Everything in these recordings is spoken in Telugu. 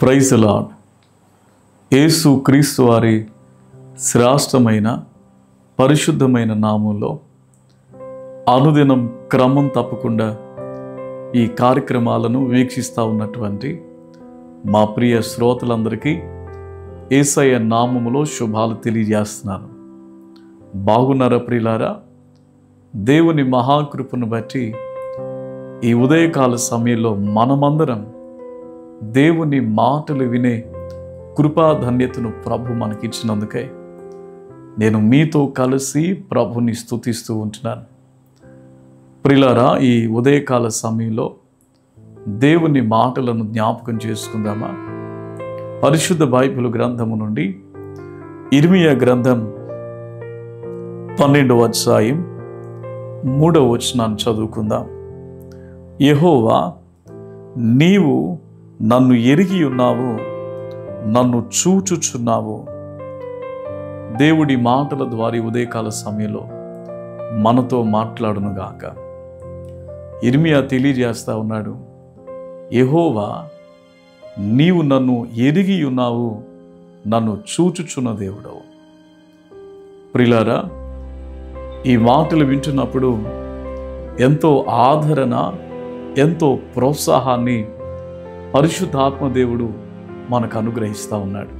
Praise the lord. యేసు క్రీస్తు వారి శ్రేష్టమైన పరిశుద్ధమైన నామంలో అనుదినం క్రమం తప్పకుండా ఈ కార్యక్రమాలను వీక్షిస్తూ ఉన్నటువంటి మా ప్రియ శ్రోతలందరికీ యేసయ్య నామములో శుభాలు తెలియజేస్తున్నాను. బాగున్నారా ప్రియులారా? దేవుని మహాకృపను బట్టి ఈ ఉదయకాల సమయంలో మనమందరం దేవుని మాటలు వినే కృపాధన్యతను ప్రభు మనకిచ్చినందుకే నేను మీతో కలిసి ప్రభుని స్తుతిస్తూ ఉంటున్నాను. ప్రియులారా, ఈ ఉదయకాల సమయంలో దేవుని మాటలను జ్ఞాపకం చేసుకుందామా? పరిశుద్ధ బైబిల్ గ్రంథము నుండి ఇర్మియా గ్రంథం 12వ అధ్యాయం 3వ వచనాన్ని చదువుకుందాం. యెహోవా, నీవు నన్ను ఎరిగి ఉన్నావు, నన్ను చూచుచున్నావు. దేవుడి మాటల ద్వారా ఉదయకాల సమయంలో మనతో మాట్లాడునుగాక. ఇర్మియా తెలియజేస్తా ఉన్నాడు, యెహోవా, నీవు నన్ను ఎరిగి ఉన్నావు, నన్ను చూచుచున్న దేవుడవు. ప్రియులారా, ఈ మాటలు వింటున్నప్పుడు ఎంతో ఆదరణ, ఎంతో ప్రోత్సాహాన్ని పరిశుద్ధాత్మ దేవుడు మనకు అనుగ్రహిస్తూ ఉన్నాడు.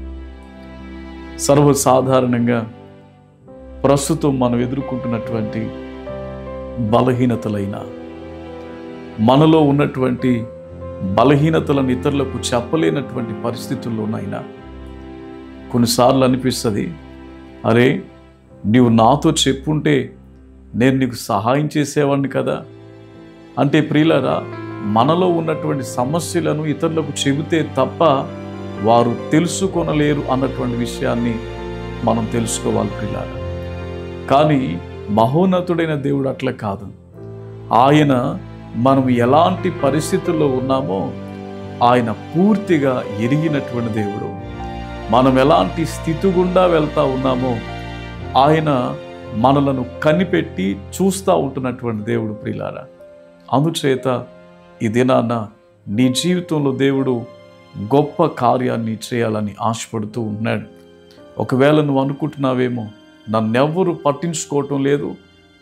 సర్వసాధారణంగా ప్రస్తుతం మనం ఎదుర్కొంటున్నటువంటి బలహీనతలైన, మనలో ఉన్నటువంటి బలహీనతలను ఇతరులకు చెప్పలేనటువంటి పరిస్థితుల్లోనైనా కొన్నిసార్లు అనిపిస్తుంది, అరే నీవు నాతో చెప్పుంటే నేను నీకు సహాయం చేసేవాడిని కదా. అంటే ప్రియులారా, మనలో ఉన్నటువంటి సమస్యలను ఇతరులకు చెబితే తప్ప వారు తెలుసుకొనలేరు అన్నటువంటి విషయాన్ని మనం తెలుసుకోవాలి ప్రియులారా. కానీ మహోన్నతుడైన దేవుడు అట్లా కాదు. ఆయన మనం ఎలాంటి పరిస్థితుల్లో ఉన్నామో ఆయన పూర్తిగా ఎరిగినటువంటి దేవుడు. మనం ఎలాంటి స్థితి గుండా వెళ్తా ఉన్నామో ఆయన మనలను కనిపెట్టి చూస్తూ ఉంటున్నటువంటి దేవుడు ప్రియులారా. అందుచేత ఈ దినాన నీ జీవితంలో దేవుడు గొప్ప కార్యాన్ని చేయాలని ఆశపడుతూ ఉన్నాడు. ఒకవేళ నువ్వు అనుకుంటున్నావేమో, నన్నెవ్వరూ పట్టించుకోవటం లేదు,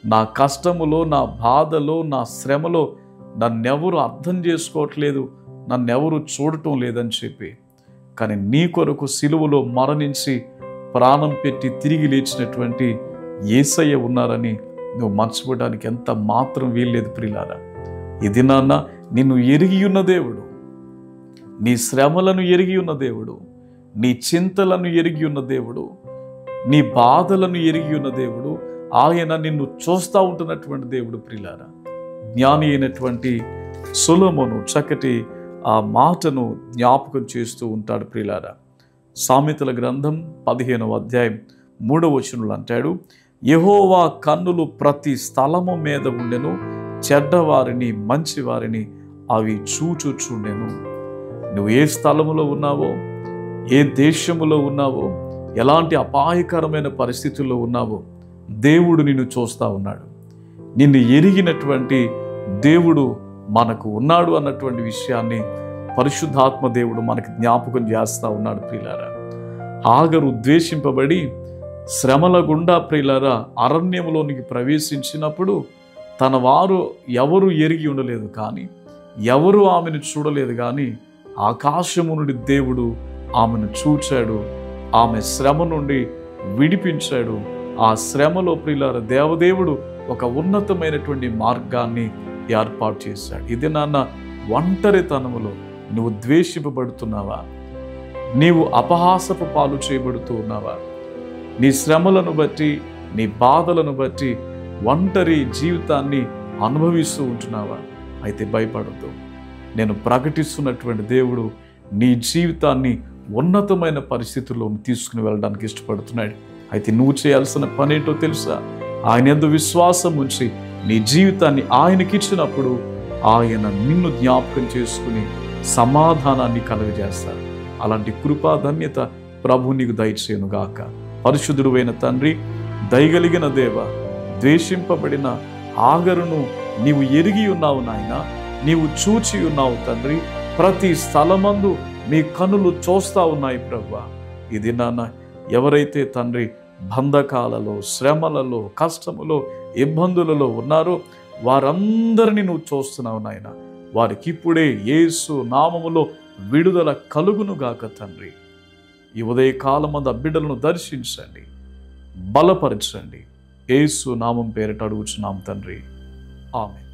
నా కష్టములో, నా బాధలో, నా శ్రమలో నన్నెవరు అర్థం చేసుకోవట్లేదు, నన్నెవరు చూడటం లేదని చెప్పి. కానీ నీ కొరకు సిలువలో మరణించి ప్రాణం పెట్టి తిరిగి లేచినటువంటి యేసయ్య ఉన్నారని నువ్వు మర్చిపోవడానికి ఎంత మాత్రం వీల్లేదు ప్రియులారా. ఈ దినాన్న నిన్ను ఎరిగి ఉన్న దేవుడు, నీ శ్రమలను ఎరిగి ఉన్న దేవుడు, నీ చింతలను ఎరిగి ఉన్న దేవుడు, నీ బాధలను ఎరిగి ఉన్న దేవుడు, ఆయన నిన్ను చూస్తూ ఉంటున్నటువంటి దేవుడు ప్రియులారా. జ్ఞాని అయినటువంటి సొలొమోను చక్కటి ఆ మాటను జ్ఞాపకం చేస్తూ ఉంటాడు ప్రియులారా. సామెతల గ్రంథం 15వ అధ్యాయం 3వ వచనంలో అంటాడు, యెహోవా కన్నులు ప్రతి స్థలము మీద ఉండెను, చెడ్డవారిని మంచివారిని అవి చూచుచుండెను. నువ్వు ఏ స్థలములో ఉన్నావో, ఏ దేశములో ఉన్నావో, ఎలాంటి అపాయకరమైన పరిస్థితుల్లో ఉన్నావో దేవుడు నిన్ను చూస్తూ ఉన్నాడు. నిన్ను ఎరిగినటువంటి దేవుడు మనకు ఉన్నాడు అన్నటువంటి విషయాన్ని పరిశుద్ధాత్మ దేవుడు మనకు జ్ఞాపకం చేస్తూ ఉన్నాడు ప్రియులారా. హాగరు ఉద్వేషింపబడి శ్రమల గుండా ప్రియులారా అరణ్యములోనికి ప్రవేశించినప్పుడు తన వారు ఎవరు ఎరిగి ఉండలేదు, కానీ ఎవరు ఆమెను చూడలేదు, కానీ ఆకాశము నుండి దేవుడు ఆమెను చూచాడు, ఆమె శ్రమ నుండి విడిపించాడు. ఆ శ్రమలో ప్రియులార దేవదేవుడు ఒక ఉన్నతమైనటువంటి మార్గాన్ని ఏర్పాటు చేశాడు. ఇది నాన్న ఒంటరితనములో నువ్వు ద్వేషింపబడుతున్నావా? నీవు అపహాసపు పాలు చేయబడుతూ ఉన్నావా? నీ శ్రమలను బట్టి, నీ బాధలను బట్టి ఒంటరి జీవితాన్ని అనుభవిస్తూ ఉంటున్నావా? అయితే భయపడద్దు. నేను ప్రకటిస్తున్నటువంటి దేవుడు నీ జీవితాన్ని ఉన్నతమైన పరిస్థితుల్లో తీసుకుని వెళ్ళడానికి ఇష్టపడుతున్నాడు. అయితే నువ్వు చేయాల్సిన పని ఏంటో తెలుసా? ఆయన యందు విశ్వాసం ఉంచి నీ జీవితాన్ని ఆయనకిచ్చినప్పుడు ఆయన నిన్ను జ్ఞాపకం చేసుకుని సమాధానాన్ని కలుగజేస్తాడు. అలాంటి కృపాధన్యత ప్రభు నీకు దయచేయునుగాక. పరిశుద్ధుడు అయిన తండ్రి, దయగలిగిన దేవ, ద్వేషింపబడిన హాగరును నీవు ఎరిగి ఉన్నావు నాయన, నీవు చూచి ఉన్నావు తండ్రి. ప్రతి స్థలమందు మీ కనులు చూస్తూ ఉన్నాయి ప్రభువా. ఇది నాన్న ఎవరైతే తండ్రి బంధకాలలో, శ్రమలలో, కష్టములో, ఇబ్బందులలో ఉన్నారో వారందరినీ నువ్వు చూస్తున్నావు నాయన. వారికి ఇప్పుడే యేసు నామములో విడుదల కలుగునుగాక తండ్రి. ఈ ఉదయకాలమందు ఆ బిడ్డలను దర్శించండి, బలపరచండి. యేసు నామం పేరిట అడుగుచున్నాం తండ్రి. ఆమేన్.